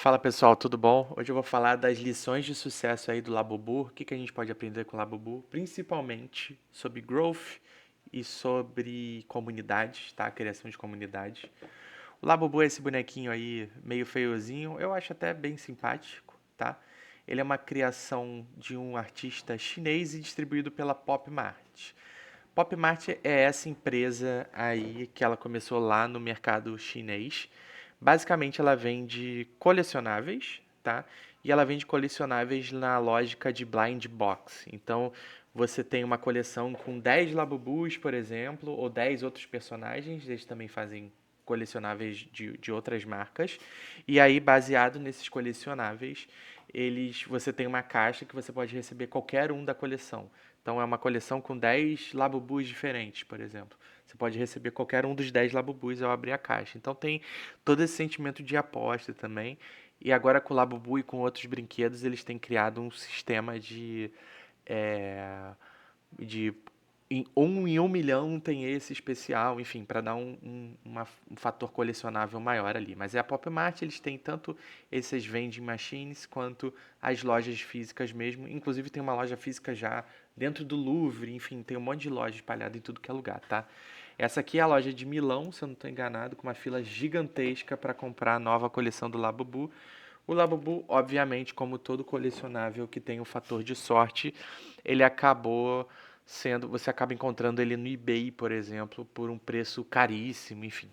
Fala pessoal, tudo bom? Hoje eu vou falar das lições de sucesso aí do Labubu, o que que a gente pode aprender com o Labubu, principalmente sobre growth e sobre comunidades, tá? Criação de comunidades. O Labubu é esse bonequinho aí meio feiozinho, eu acho até bem simpático, tá? Ele é uma criação de um artista chinês e distribuído pela Pop Mart. Pop Mart é essa empresa aí que ela começou lá no mercado chinês. Basicamente, ela vende colecionáveis, tá? E ela vende colecionáveis na lógica de blind box. Então, você tem uma coleção com 10 Labubus, por exemplo, ou 10 outros personagens. Eles também fazem colecionáveis de outras marcas. E aí, baseado nesses colecionáveis, você tem uma caixa que você pode receber qualquer um da coleção. Então é uma coleção com 10 Labubus diferentes, por exemplo. Você pode receber qualquer um dos 10 Labubus ao abrir a caixa. Então tem todo esse sentimento de aposta também. E agora com o Labubu e com outros brinquedos, eles têm criado um sistema é, de em 1 milhão tem esse especial, enfim, para dar um fator colecionável maior ali. Mas é a Pop Mart, eles têm tanto esses vending machines quanto as lojas físicas mesmo. Inclusive tem uma loja física já dentro do Louvre, enfim, tem um monte de loja espalhada em tudo que é lugar, tá? Essa aqui é a loja de Milão, se eu não estou enganado, com uma fila gigantesca para comprar a nova coleção do Labubu. O Labubu, obviamente, como todo colecionável que tem o fator de sorte, ele acabou você acaba encontrando ele no eBay, por exemplo, por um preço caríssimo, enfim.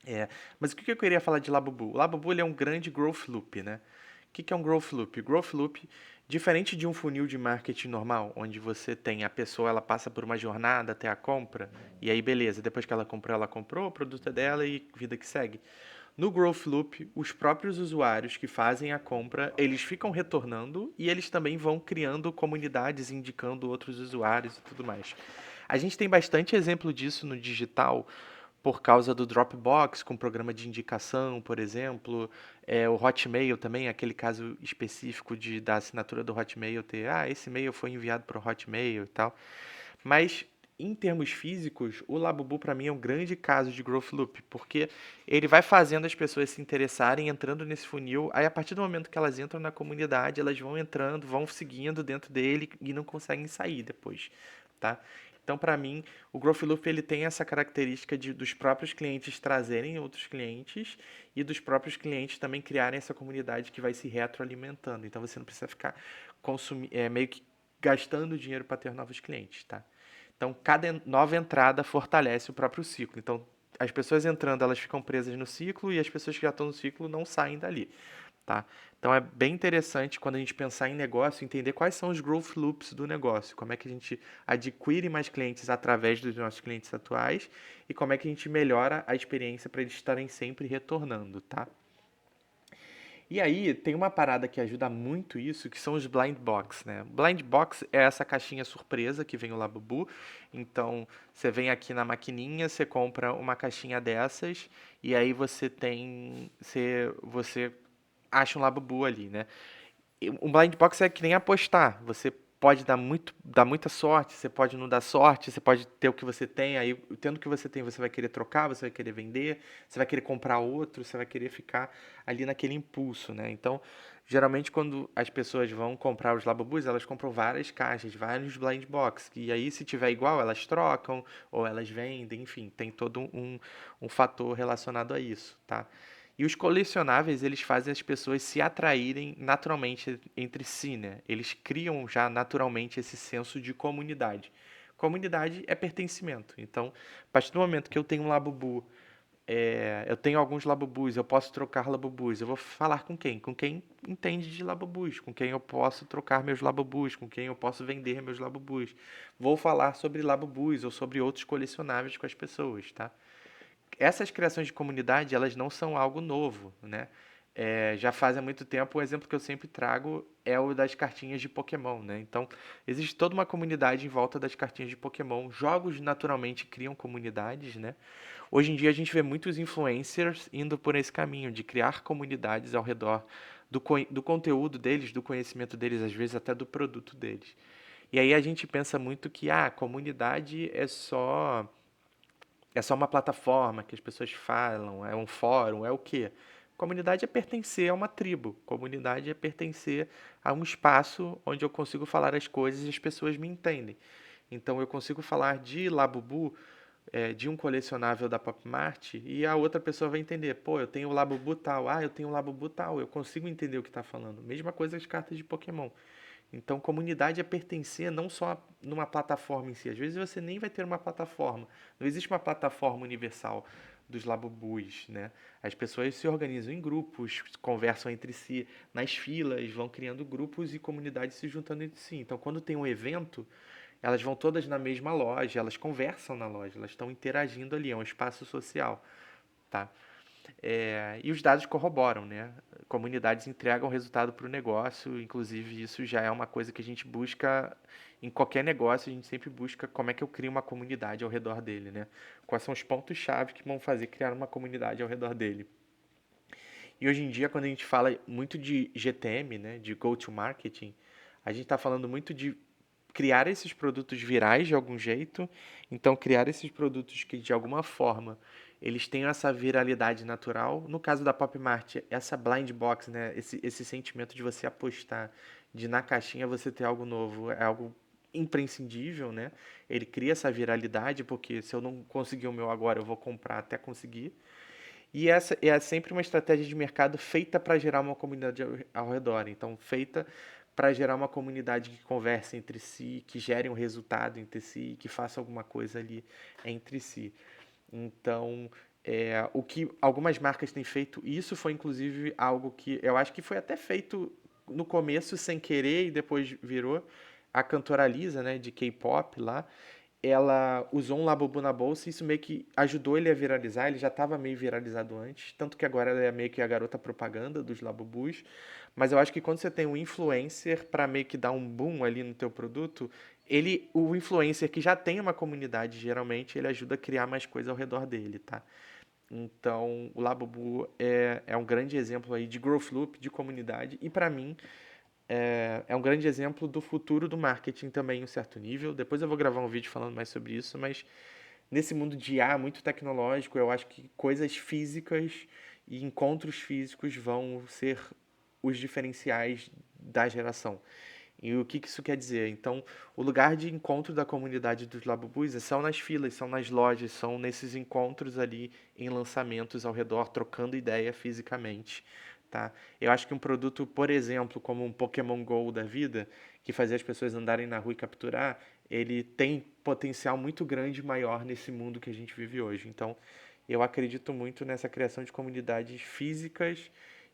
É, mas o que eu queria falar de Labubu? O Labubu ele é um grande growth loop, né? O que é um growth loop? Growth loop, diferente de um funil de marketing normal, onde você tem a pessoa, ela passa por uma jornada até a compra, e aí beleza, depois que ela comprou, o produto é dela e vida que segue. No Growth Loop, os próprios usuários que fazem a compra, eles ficam retornando e eles também vão criando comunidades, indicando outros usuários e tudo mais. A gente tem bastante exemplo disso no digital, por causa do Dropbox, com programa de indicação, por exemplo. O Hotmail também, aquele caso específico da assinatura do Hotmail ter, esse e-mail foi enviado para o Hotmail e tal. Mas em termos físicos, o Labubu para mim é um grande caso de growth loop, porque ele vai fazendo as pessoas se interessarem, entrando nesse funil, aí a partir do momento que elas entram na comunidade, elas vão entrando, vão seguindo dentro dele e não conseguem sair depois, tá? Então, para mim, o Growth Loop ele tem essa característica dos próprios clientes trazerem outros clientes e dos próprios clientes também criarem essa comunidade que vai se retroalimentando. Então, você não precisa ficar meio que gastando dinheiro para ter novos clientes, tá? Então, cada nova entrada fortalece o próprio ciclo. Então, as pessoas entrando, elas ficam presas no ciclo e as pessoas que já estão no ciclo não saem dali, tá? Então, é bem interessante quando a gente pensar em negócio, entender quais são os growth loops do negócio, como é que a gente adquire mais clientes através dos nossos clientes atuais e como é que a gente melhora a experiência para eles estarem sempre retornando, tá? E aí, tem uma parada que ajuda muito isso, que são os blind box, né? Blind box é essa caixinha surpresa que vem o Labubu. Então, você vem aqui na maquininha, você compra uma caixinha dessas e aí você acha um Labubu ali, né? Um blind box é que nem apostar. Você pode dar muita sorte, você pode não dar sorte, você pode ter o que você tem, aí tendo o que você tem, você vai querer trocar, você vai querer vender, você vai querer comprar outro, você vai querer ficar ali naquele impulso, né? Então, geralmente quando as pessoas vão comprar os Labubus, elas compram várias caixas, vários blind box, e aí se tiver igual, elas trocam ou elas vendem, enfim, tem todo um fator relacionado a isso, tá? E os colecionáveis, eles fazem as pessoas se atraírem naturalmente entre si, né? Eles criam já naturalmente esse senso de comunidade. Comunidade é pertencimento. Então, a partir do momento que eu tenho um Labubu, eu tenho alguns Labubus, eu posso trocar Labubus, eu vou falar com quem? Com quem entende de Labubus, com quem eu posso trocar meus Labubus, com quem eu posso vender meus Labubus. Vou falar sobre Labubus ou sobre outros colecionáveis com as pessoas, tá? Essas criações de comunidade, elas não são algo novo, né? Já faz há muito tempo, o exemplo que eu sempre trago é o das cartinhas de Pokémon, né? Então, existe toda uma comunidade em volta das cartinhas de Pokémon. Jogos naturalmente criam comunidades, né? Hoje em dia a gente vê muitos influencers indo por esse caminho de criar comunidades ao redor do conteúdo deles, do conhecimento deles, às vezes até do produto deles. E aí a gente pensa muito que comunidade é só uma plataforma que as pessoas falam, é um fórum, é o quê? Comunidade é pertencer a uma tribo. Comunidade é pertencer a um espaço onde eu consigo falar as coisas e as pessoas me entendem. Então eu consigo falar de Labubu, de um colecionável da Pop Mart, e a outra pessoa vai entender, pô, eu tenho o Labubu tal, eu tenho o Labubu tal, eu consigo entender o que está falando. Mesma coisa as cartas de Pokémon. Então, comunidade é pertencer não só numa plataforma em si. Às vezes você nem vai ter uma plataforma. Não existe uma plataforma universal dos Labubus, né? As pessoas se organizam em grupos, conversam entre si nas filas, vão criando grupos e comunidades se juntando entre si. Então, quando tem um evento, elas vão todas na mesma loja, elas conversam na loja, elas estão interagindo ali, é um espaço social, tá? E os dados corroboram, né? Comunidades entregam resultado para o negócio, inclusive isso já é uma coisa que a gente busca em qualquer negócio, a gente sempre busca como é que eu crio uma comunidade ao redor dele, né? Quais são os pontos-chave que vão fazer criar uma comunidade ao redor dele. E hoje em dia, quando a gente fala muito de GTM, né, de go-to-marketing, a gente está falando muito de criar esses produtos virais de algum jeito, então criar esses produtos que de alguma forma eles tenham essa viralidade natural. No caso da Pop Mart, essa blind box, né, esse sentimento de você apostar, de na caixinha você ter algo novo, é algo imprescindível, né? Ele cria essa viralidade, porque se eu não conseguir o meu agora, eu vou comprar até conseguir. E essa é sempre uma estratégia de mercado feita para gerar uma comunidade ao redor. Então, feita para gerar uma comunidade que converse entre si, que gere um resultado entre si, que faça alguma coisa ali entre si. Então, o que algumas marcas têm feito, isso foi inclusive algo que eu acho que foi até feito no começo sem querer e depois virou. A cantora Lisa, né, de K-pop lá, ela usou um Labubu na bolsa e isso meio que ajudou ele a viralizar. Ele já estava meio viralizado antes, tanto que agora ela é meio que a garota propaganda dos Labubus. Mas eu acho que quando você tem um influencer para meio que dar um boom ali no teu produto, o influencer que já tem uma comunidade, geralmente, ele ajuda a criar mais coisa ao redor dele, tá? Então, o Labubu é um grande exemplo aí de growth loop, de comunidade, e para mim é um grande exemplo do futuro do marketing também em um certo nível. Depois eu vou gravar um vídeo falando mais sobre isso, mas nesse mundo de IA muito tecnológico, eu acho que coisas físicas e encontros físicos vão ser os diferenciais da geração. E o que isso quer dizer? Então, o lugar de encontro da comunidade dos Labubus são nas filas, são nas lojas, são nesses encontros ali em lançamentos ao redor, trocando ideia fisicamente, tá? Eu acho que um produto, por exemplo, como um Pokémon Go da vida, que fazia as pessoas andarem na rua e capturar, ele tem potencial muito grande e maior nesse mundo que a gente vive hoje. Então, eu acredito muito nessa criação de comunidades físicas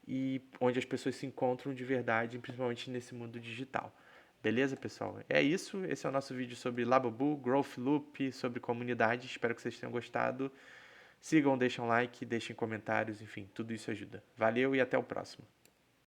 e onde as pessoas se encontram de verdade, principalmente nesse mundo digital. Beleza, pessoal? É isso. Esse é o nosso vídeo sobre Labubu, Growth Loop, sobre comunidade. Espero que vocês tenham gostado. Sigam, deixem um like, deixem comentários, enfim, tudo isso ajuda. Valeu e até o próximo.